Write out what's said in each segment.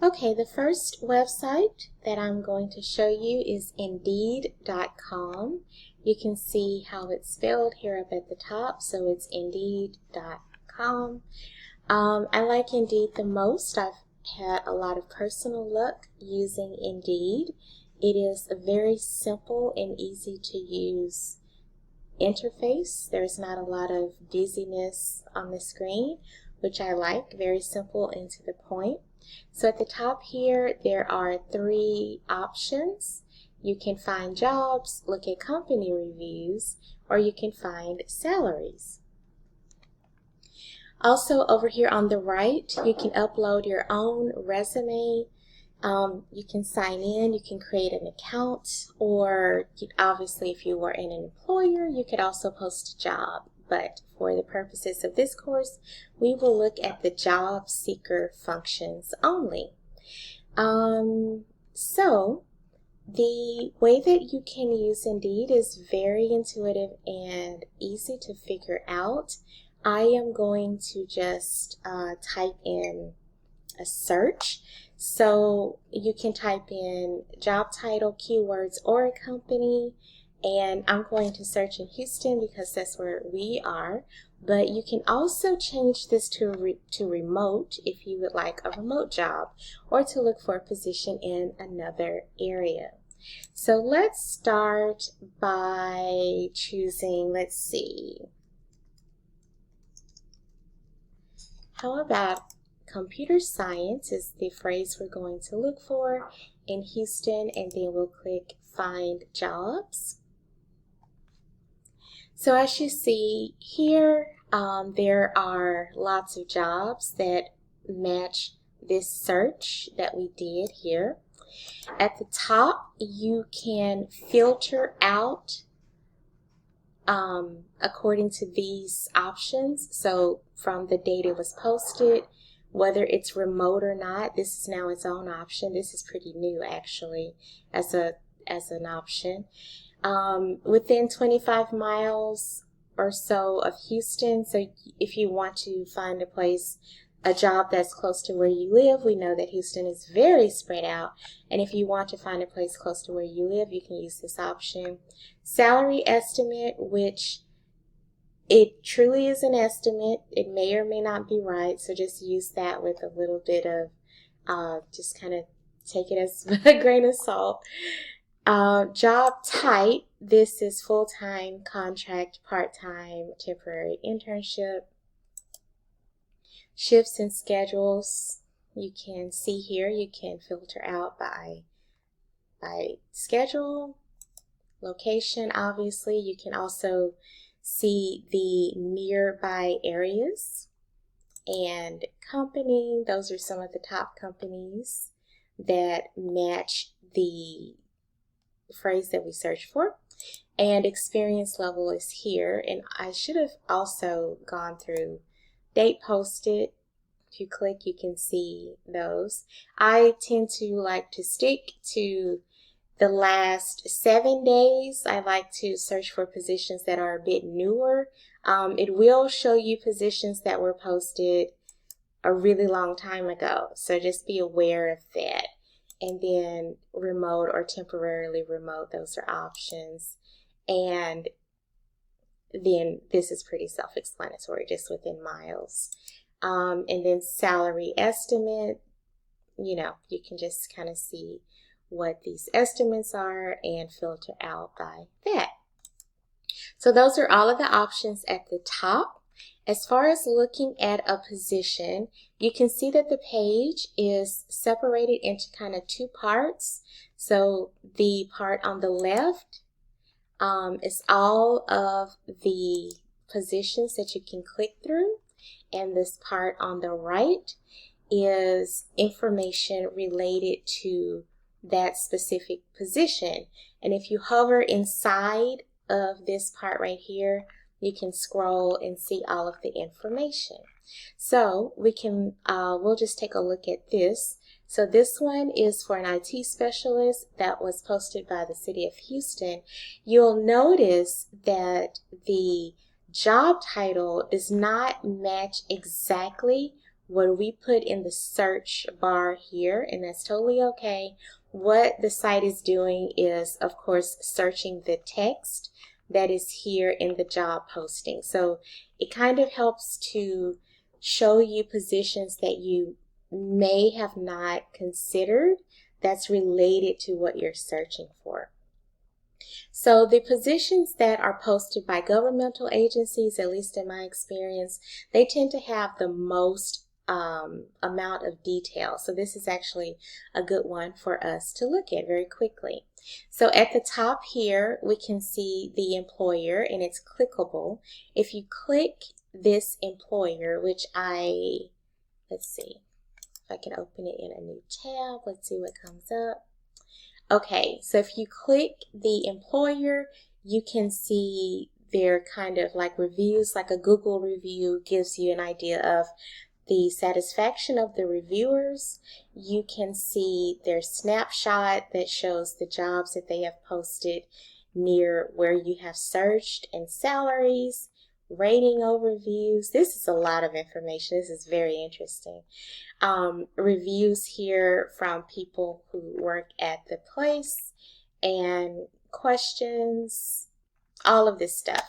Okay, the first website that I'm going to show you is Indeed.com. You can see how it's spelled here up at the top, so it's Indeed.com. I like Indeed the most. I've had a lot of personal luck using Indeed. It is a very simple and easy to use interface. There's not a lot of busyness on the screen, which I like. Very simple and to the point. So at the top here, there are 3 options. You can find jobs, look at company reviews, or you can find salaries. Also over here on the right, you can upload your own resume. You can sign in, you can create an account, or obviously if you were an employer, you could also post a job. But for the purposes of this course, we will look at the job seeker functions only. So the way that you can use Indeed is very intuitive and easy to figure out. I am going to just type in a search. So you can type in job title, keywords, or a company, and I'm going to search in Houston because that's where we are. But you can also change this to remote if you would like a remote job, or to look for a position in another area. So let's start by choosing, let's see, how about computer science is the phrase we're going to look for in Houston, and then we'll click find jobs. So as you see here, there are lots of jobs that match this search that we did here. At the top, you can filter out according to these options. So from the date it was posted, whether it's remote or not, this is now its own option. This is pretty new actually as an option. Within 25 miles or so of Houston, so if you want to find a job that's close to where you live, we know that Houston is very spread out, and if you want to find a place close to where you live, you can use this option. Salary estimate, which it truly is an estimate. It may or may not be right, so just use that with a little bit of, just kind of take it as a grain of salt. Job type, this is full-time, contract, part-time, temporary internship. Shifts and schedules, you can see here, you can filter out by schedule. Location, obviously, you can also see the nearby areas. And company, those are some of the top companies that match the phrase that we searched for. And experience level is here, and I should have also gone through date posted. If you click, you can see those. I tend to like to stick to the last 7 days. I like to search for positions that are a bit newer. It will show you positions that were posted a really long time ago, so just be aware of that. And then remote or temporarily remote, those are options. And then this is pretty self-explanatory, just within miles. And then salary estimate, you can just kind of see what these estimates are and filter out by that. So those are all of the options at the top. As far as looking at a position, you can see that the page is separated into kind of 2 parts. So the part on the left is all of the positions that you can click through, and this part on the right is information related to that specific position. And if you hover inside of this part right here, you can scroll and see all of the information. So we'll just take a look at this. So this one is for an IT specialist that was posted by the City of Houston. You'll notice that the job title does not match exactly what we put in the search bar here, and that's totally okay. What the site is doing is, of course, searching the text that is here in the job posting. So it kind of helps to show you positions that you may have not considered that's related to what you're searching for. So the positions that are posted by governmental agencies, at least in my experience, they tend to have the most amount of detail. So this is actually a good one for us to look at very quickly. So at the top here, we can see the employer, and it's clickable. If you click this employer, which let's see if I can open it in a new tab. Let's see what comes up. Okay, so if you click the employer, you can see their kind of like reviews, like a Google review gives you an idea of the satisfaction of the reviewers. You can see their snapshot that shows the jobs that they have posted near where you have searched, and salaries, rating overviews. This is a lot of information. This is very interesting. Reviews here from people who work at the place, and questions, all of this stuff.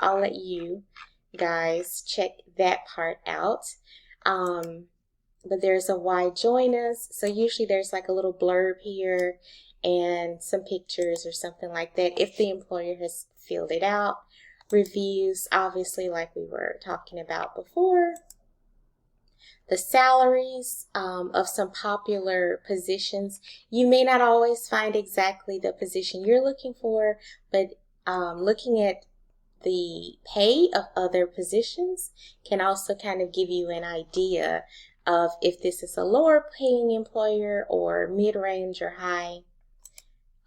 I'll let you guys check that part out. But there's a why join us. So usually there's like a little blurb here and some pictures or something like that if the employer has filled it out. Reviews, obviously, like we were talking about before. The salaries of some popular positions. You may not always find exactly the position you're looking for, but looking at the pay of other positions can also kind of give you an idea of if this is a lower paying employer or mid-range or high.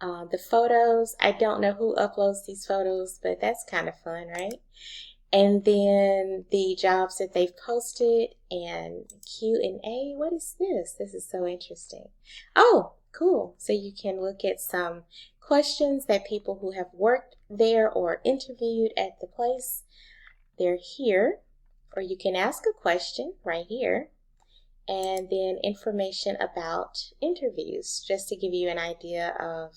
The photos, I don't know who uploads these photos, but that's kind of fun, right? And then the jobs that they've posted, and Q&A. What is this? This is so interesting. Oh, cool. So you can look at some questions that people who have worked there or interviewed at the place, they're here. Or you can ask a question right here. And then information about interviews, just to give you an idea of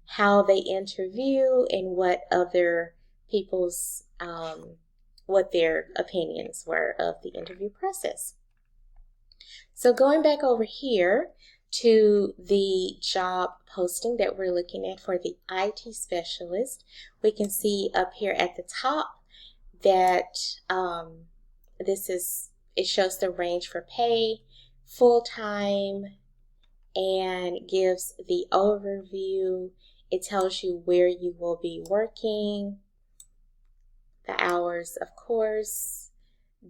how they interview and what other people's what their opinions were of the interview process. So going back over here to the job posting that we're looking at for the IT specialist, we can see up here at the top that it shows the range for pay, full-time, and gives the overview. It tells you where you will be working, the hours, of course,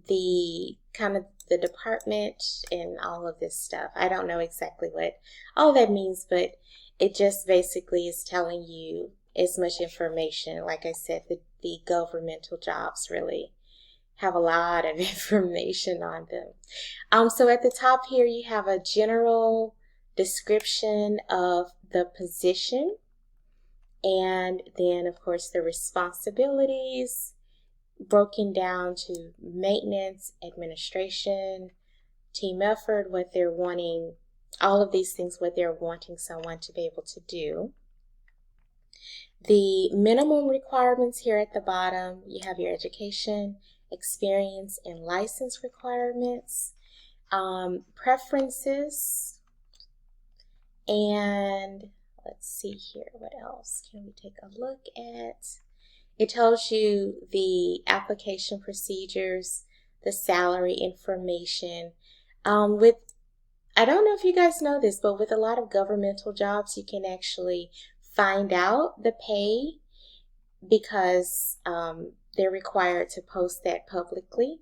the kind of the department, and all of this stuff. I don't know exactly what all that means, but it just basically is telling you as much information. Like I said, the governmental jobs really have a lot of information on them. So at the top here, you have a general description of the position, and then of course the responsibilities broken down to maintenance, administration, team effort, what they're wanting, all of these things, what they're wanting someone to be able to do. The minimum requirements here at the bottom, you have your education, experience, and license requirements, preferences, and let's see here, what else can we take a look at? It tells you the application procedures, the salary information. I don't know if you guys know this, but with a lot of governmental jobs, you can actually find out the pay because they're required to post that publicly.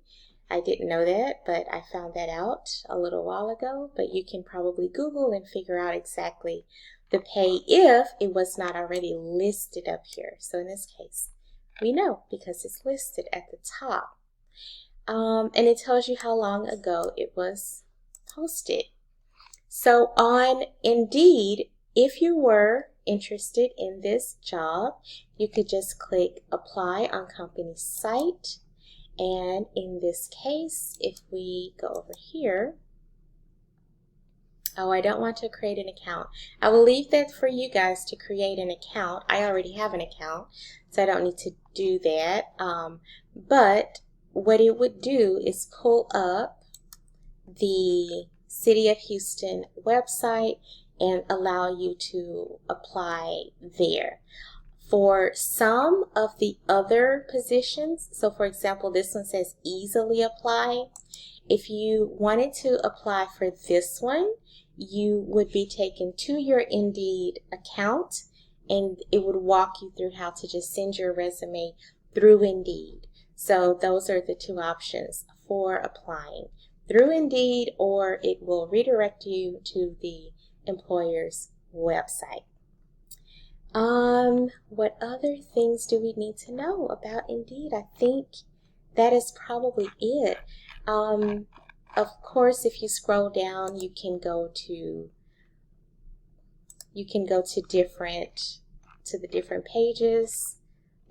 I didn't know that, but I found that out a little while ago. But you can probably Google and figure out exactly the pay if it was not already listed up here. So in this case, we know because it's listed at the top. And it tells you how long ago it was posted. So on Indeed, if you were interested in this job, you could just click apply on company site, And in this case, if we go over here, oh, I don't want to create an account. I will leave that for you guys to create an account. I already have an account, so I don't need to do that. But what it would do is pull up the City of Houston website and allow you to apply there. For some of the other positions, so for example, this one says easily apply. If you wanted to apply for this one, you would be taken to your Indeed account and it would walk you through how to just send your resume through Indeed. So those are the two options for applying, through Indeed, or it will redirect you to the employer's website. What other things do we need to know about Indeed? I think that is probably it. Of course, if you scroll down, you can go to the different pages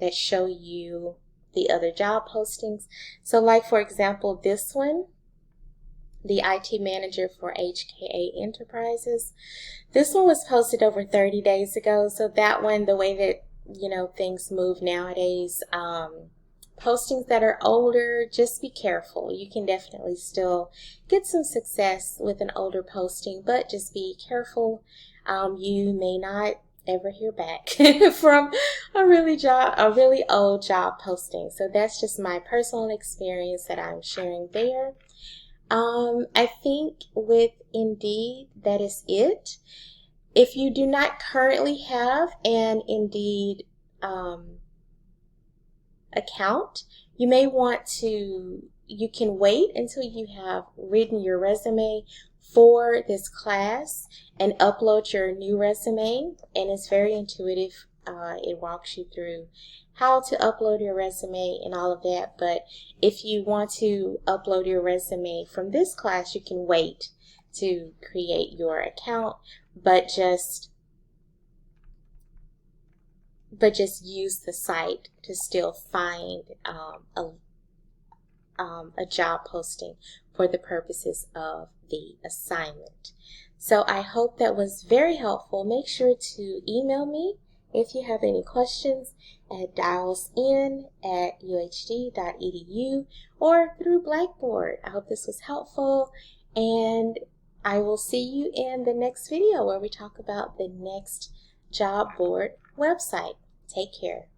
that show you the other job postings. So like for example, this one, the IT manager for HKA Enterprises. This one was posted over 30 days ago. So that one, the way that things move nowadays, postings that are older, just be careful. You can definitely still get some success with an older posting, but just be careful. You may not ever hear back from a really old job posting. So that's just my personal experience that I'm sharing there. I think with Indeed, that is it. If you do not currently have an Indeed account, you can wait until you have written your resume for this class and upload your new resume, and it's very intuitive. It walks you through how to upload your resume and all of that. But if you want to upload your resume from this class, you can wait to create your account, but just use the site to still find a job posting for the purposes of the assignment. So I hope that was very helpful. Make sure to email me if you have any questions at dialsin@uhd.edu or through Blackboard. I hope this was helpful, and I will see you in the next video where we talk about the next job board website. Take care.